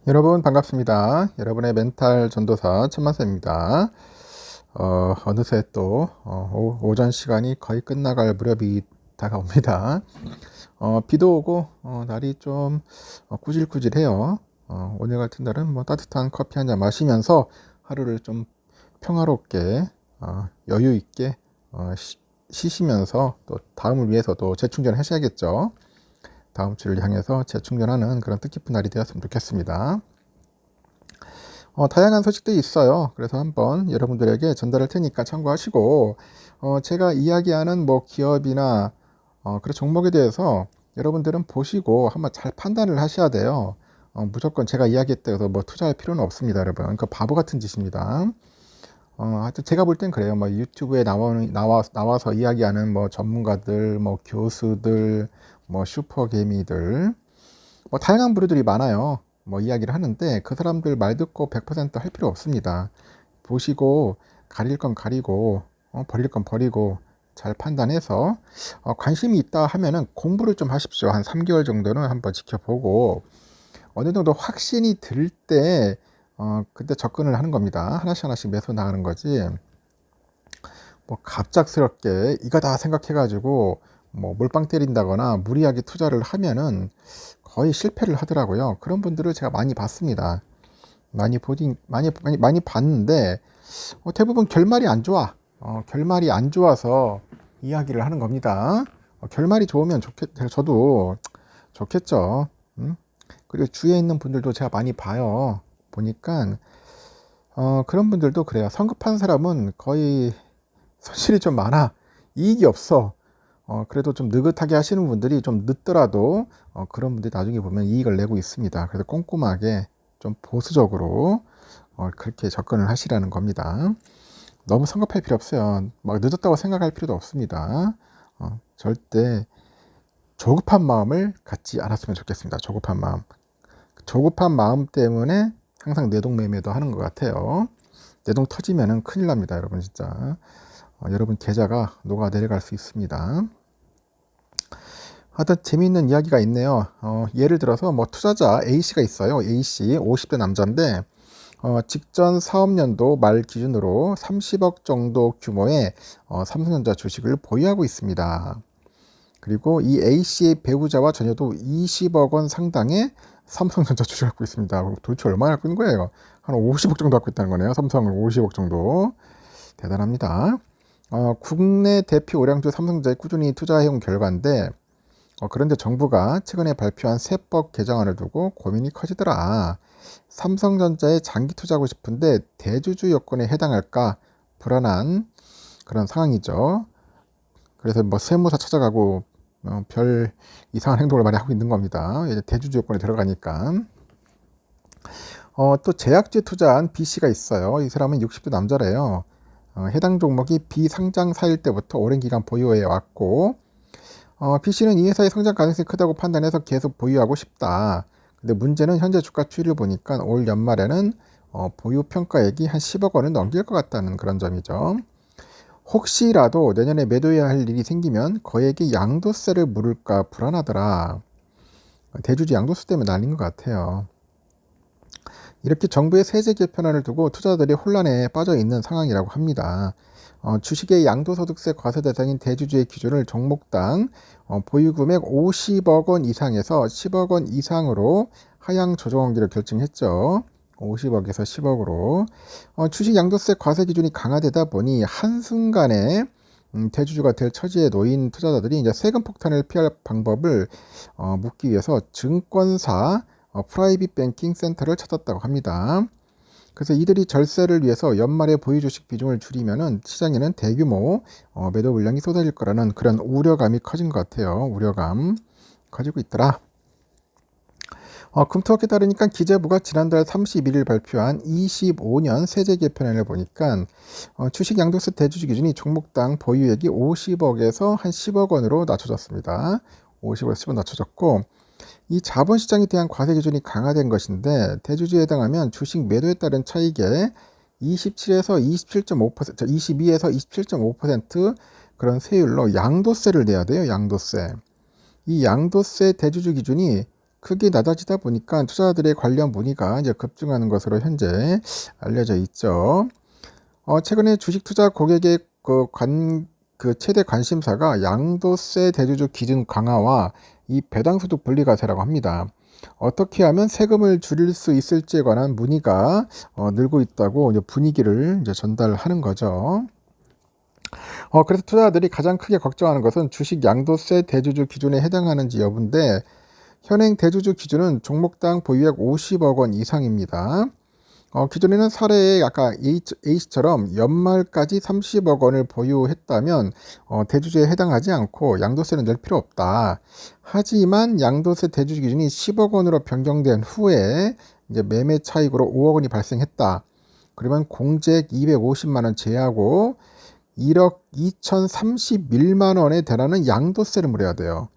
여러분 반갑습니다. 여러분의 멘탈 전도사 천만쌤입니다. 어느새 또 오전 시간이 거의 끝나갈 무렵이 다가옵니다. 비도 오고 날이 좀 꾸질꾸질해요. 오늘 같은 날은 뭐 따뜻한 커피 한 잔 마시면서 하루를 좀 평화롭게 여유 있게 쉬시면서 또 다음을 위해서 또 재충전하셔야겠죠. 다음 주를 향해서 재충전하는 그런 뜻깊은 날이 되었으면 좋겠습니다. 다양한 소식들이 있어요. 그래서 한번 여러분들에게 전달할 테니까 참고하시고, 제가 이야기하는 뭐 기업이나 그런 종목에 대해서 여러분들은 보시고 한번 잘 판단을 하셔야 돼요. 무조건 제가 이야기했다고 해서 뭐 투자할 필요는 없습니다, 여러분. 그 바보 같은 짓입니다. 하여튼 제가 볼 땐 그래요. 뭐 유튜브에 나와서 이야기하는 뭐 전문가들, 뭐 교수들, 뭐 슈퍼개미들, 뭐 다양한 부류들이 많아요. 뭐 이야기를 하는데 그 사람들 말 듣고 100%할 필요 없습니다. 보시고 가릴 건 가리고 버릴 건 버리고 잘 판단해서 관심이 있다 하면은 공부를 좀 하십시오. 한 3개월 정도는 한번 지켜보고 어느 정도 확신이 들 때 그때 접근을 하는 겁니다. 하나씩 하나씩 매수 나가는 거지. 뭐 갑작스럽게 이거다 생각해가지고 뭐 몰빵 때린다거나 무리하게 투자를 하면은 거의 실패를 하더라고요. 그런 분들을 제가 많이 봤습니다. 많이 봤는데 대부분 결말이 안 좋아. 결말이 안 좋아서 이야기를 하는 겁니다. 결말이 좋으면 저도 좋겠죠. 음? 그리고 주위에 있는 분들도 제가 많이 봐요. 보니까 그런 분들도 그래요. 성급한 사람은 거의 손실이 좀 많아. 이익이 없어. 그래도 좀 느긋하게 하시는 분들이 좀 늦더라도 그런 분들이 나중에 보면 이익을 내고 있습니다. 그래서 꼼꼼하게 좀 보수적으로 그렇게 접근을 하시라는 겁니다. 너무 성급할 필요 없어요. 막 늦었다고 생각할 필요도 없습니다. 절대 조급한 마음을 갖지 않았으면 좋겠습니다. 조급한 마음 때문에 항상 내동매매도 하는 것 같아요. 내동 터지면은 큰일 납니다, 여러분 진짜. 여러분 계좌가 녹아 내려갈 수 있습니다. 하여튼 재미있는 이야기가 있네요. 예를 들어서 뭐 투자자 A씨가 있어요. A씨 50대 남자인데 직전 사업년도 말 기준으로 30억 정도 규모의 삼성전자 주식을 보유하고 있습니다. 그리고 이 A씨의 배우자와 자녀도 20억 원 상당의 삼성전자 주식을 갖고 있습니다. 도대체 얼마나 갖고 있는 거예요? 한 50억 정도 갖고 있다는 거네요. 삼성을 50억 정도. 대단합니다. 국내 대표 오량주 삼성전자에 꾸준히 투자해온 결과인데 그런데 정부가 최근에 발표한 세법 개정안을 두고 고민이 커지더라. 삼성전자에 장기 투자하고 싶은데 대주주 요건에 해당할까 불안한 그런 상황이죠. 그래서 뭐 세무사 찾아가고 별 이상한 행동을 많이 하고 있는 겁니다. 이제 대주주 요건에 들어가니까. 또 제약주에 투자한 B씨가 있어요. 이 사람은 60대 남자래요. 해당 종목이 비상장사일 때부터 오랜 기간 보유해 왔고 B씨는 이 회사의 성장 가능성이 크다고 판단해서 계속 보유하고 싶다. 근데 문제는 현재 주가 추이를 보니까 올 연말에는 보유 평가액이 한 10억 원을 넘길 것 같다는 그런 점이죠. 혹시라도 내년에 매도해야 할 일이 생기면 거액의 양도세를 물을까 불안하더라. 대주주 양도세 때문에 난린 것 같아요. 이렇게 정부의 세제 개편안을 두고 투자자들이 혼란에 빠져 있는 상황이라고 합니다. 주식의 양도소득세 과세 대상인 대주주의 기준을 종목당 보유 금액 50억 원 이상에서 10억 원 이상으로 하향 조정하기로 결정했죠. 50억에서 10억으로. 주식 양도세 과세 기준이 강화되다 보니 한순간에 대주주가 될 처지에 놓인 투자자들이 이제 세금 폭탄을 피할 방법을 묻기 위해서 증권사 프라이빗 뱅킹 센터를 찾았다고 합니다. 그래서 이들이 절세를 위해서 연말에 보유 주식 비중을 줄이면은 시장에는 대규모 매도 물량이 쏟아질 거라는 그런 우려감이 커진 것 같아요. 우려감 커지고 있더라. 금토학에 따르니까 기재부가 지난달 31일 발표한 25년 세제 개편안을 보니까 주식 양도세 대주주 기준이 종목당 보유액이 50억에서 한 10억 원으로 낮춰졌습니다. 50억에서 10억 낮춰졌고 이 자본시장에 대한 과세 기준이 강화된 것인데 대주주에 해당하면 주식 매도에 따른 차익의 27에서 27.5%, 22에서 27.5% 그런 세율로 양도세를 내야 돼요. 양도세. 이 양도세 대주주 기준이 크게 낮아지다 보니까 투자자들의 관련 문의가 이제 급증하는 것으로 현재 알려져 있죠. 최근에 주식 투자 고객의 그 최대 관심사가 양도세 대주주 기준 강화와 이 배당소득 분리과세라고 합니다. 어떻게 하면 세금을 줄일 수 있을지에 관한 문의가 늘고 있다고 이제 분위기를 이제 전달하는 거죠. 그래서 투자자들이 가장 크게 걱정하는 것은 주식 양도세 대주주 기준에 해당하는지 여부인데, 현행 대주주 기준은 종목당 보유액 50억 원 이상입니다. 기존에는 사례에 아까 A씨처럼 연말까지 30억 원을 보유했다면 대주주에 해당하지 않고 양도세는 낼 필요 없다. 하지만 양도세 대주주 기준이 10억 원으로 변경된 후에 이제 매매 차익으로 5억 원이 발생했다. 그러면 공제액 250만 원 제하고 1억 2,031만 원에 달하는 양도세를 물어야 돼요.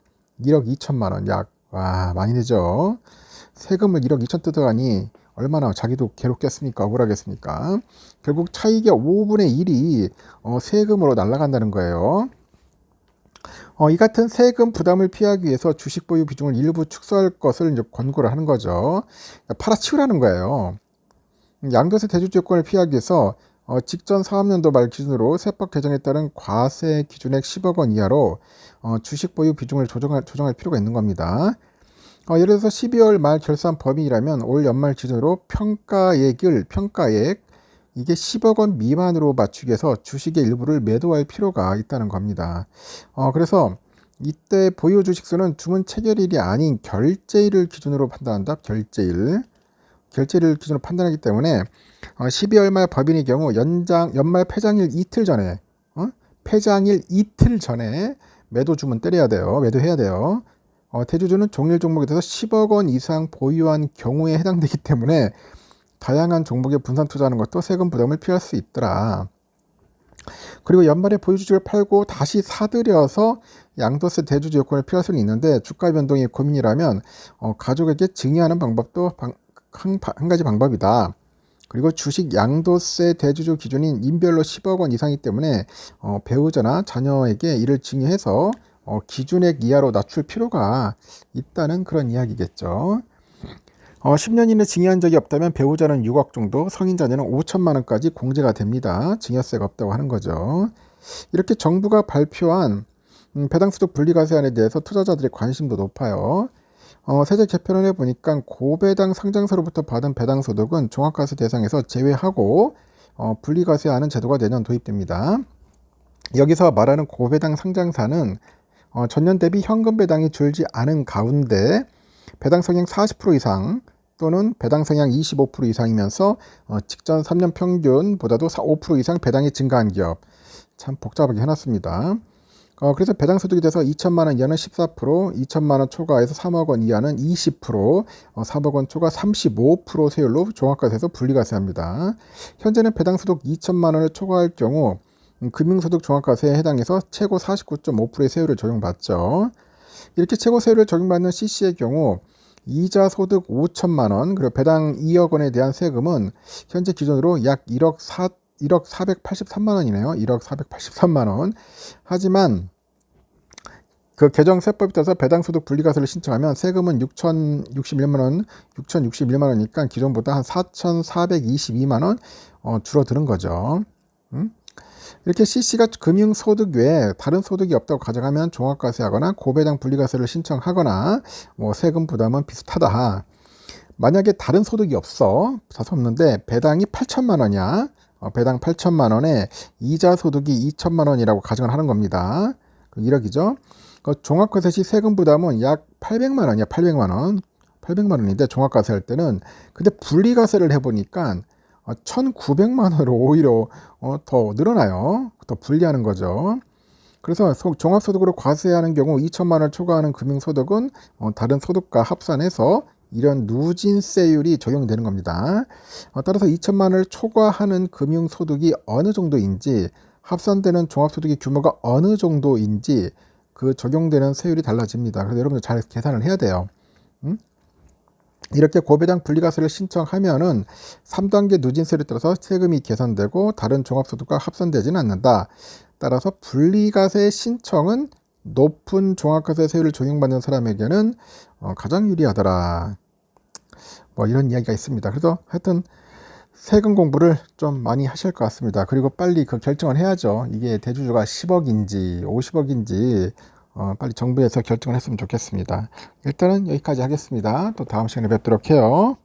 1억 2천만 원 약. 와, 많이 내죠. 세금을 1억 2천 뜯어가니 얼마나 자기도 괴롭겠습니까? 억울하겠습니까? 결국 차익의 5분의 1이 세금으로 날아간다는 거예요. 이 같은 세금 부담을 피하기 위해서 주식 보유 비중을 일부 축소할 것을 이제 권고를 하는 거죠. 팔아치우라는 거예요. 양도세 대주주 요건을 피하기 위해서 직전 사업년도 말 기준으로 세법 개정에 따른 과세 기준액 10억 원 이하로 주식 보유 비중을 조정할 필요가 있는 겁니다. 예를 들어서 12월 말 결산 범위라면 올 연말 기준으로 평가액 이게 10억 원 미만으로 맞추기 위해서 주식의 일부를 매도할 필요가 있다는 겁니다. 그래서 이때 보유 주식수는 주문 체결일이 아닌 결제일을 기준으로 판단한다. 결제일을 기준으로 판단하기 때문에 12월 말 법인의 경우 연말 폐장일 이틀 전에 매도 주문 때려야 돼요. 매도해야 돼요. 대주주는 종일 종목에 대해서 10억 원 이상 보유한 경우에 해당되기 때문에 다양한 종목에 분산 투자하는 것도 세금 부담을 피할 수 있더라. 그리고 연말에 보유주식을 팔고 다시 사들여서 양도세 대주주 요건을 피할 수는 있는데, 주가 변동이 고민이라면 가족에게 증여하는 방법도 한 가지 방법이다. 그리고 주식 양도세 대주주 기준인 인별로 10억 원 이상이기 때문에 배우자나 자녀에게 이를 증여해서 기준액 이하로 낮출 필요가 있다는 그런 이야기겠죠. 10년 이내 증여한 적이 없다면 배우자는 6억 정도, 성인 자녀는 5천만 원까지 공제가 됩니다. 증여세가 없다고 하는 거죠. 이렇게 정부가 발표한 배당소득 분리과세안에 대해서 투자자들의 관심도 높아요. 세제 개편을 해보니까 고배당 상장사로부터 받은 배당소득은 종합과세 대상에서 제외하고 분리과세하는 제도가 내년 도입됩니다. 여기서 말하는 고배당 상장사는 전년 대비 현금 배당이 줄지 않은 가운데 배당 성향 40% 이상 또는 배당 성향 25% 이상이면서 직전 3년 평균보다도 5% 이상 배당이 증가한 기업. 참 복잡하게 해놨습니다. 그래서 배당소득이 돼서 2천만 원 이하는 14%, 2천만 원 초과해서 3억 원 이하는 20%, 3억 원 초과 35% 세율로 종합과세에서 분리과세합니다. 현재는 배당소득 2천만 원을 초과할 경우 금융소득 종합과세에 해당해서 최고 49.5%의 세율을 적용받죠. 이렇게 최고 세율을 적용받는 CC의 경우 이자 소득 5천만 원, 그리고 배당 2억 원에 대한 세금은 현재 기준으로 약 1억 483만 원이네요. 1억 483만 원. 하지만 그 개정세법에 따라서 배당소득 분리과세를 신청하면 세금은 6,061만 원이니까 기존보다 한 4,422만 원 줄어드는 거죠. 이렇게 CC가 금융소득 외에 다른 소득이 없다고 가정하면 종합과세하거나 고배당 분리과세를 신청하거나 세금 부담은 비슷하다. 만약에 다른 소득이 없는데 배당이 8천만 원이야. 배당 8천만 원에 이자 소득이 2천만 원이라고 가정을 하는 겁니다. 1억이죠. 종합과세 시 세금 부담은 약 800만 원이야. 800만 원인데 종합과세 할 때는, 근데 분리과세를 해보니까 1,900만 원으로 오히려 더 늘어나요. 더 불리하는 거죠. 그래서 종합소득으로 과세하는 경우 2천만 원을 초과하는 금융소득은 다른 소득과 합산해서 이런 누진세율이 적용되는 겁니다. 따라서 2천만 원을 초과하는 금융소득이 어느 정도인지, 합산되는 종합소득의 규모가 어느 정도인지 그 적용되는 세율이 달라집니다. 그래서 여러분들 잘 계산을 해야 돼요. 이렇게 고배당 분리과세를 신청하면은 3단계 누진세를 따라서 세금이 계산되고 다른 종합소득과 합산되지는 않는다. 따라서 분리과세 신청은 높은 종합과세 세율을 적용받는 사람에게는 가장 유리하더라. 뭐 이런 이야기가 있습니다. 그래서 하여튼 세금 공부를 좀 많이 하실 것 같습니다. 그리고 빨리 그 결정을 해야죠. 이게 대주주가 10억인지 50억인지 빨리 정부에서 결정을 했으면 좋겠습니다. 일단은 여기까지 하겠습니다. 또 다음 시간에 뵙도록 해요.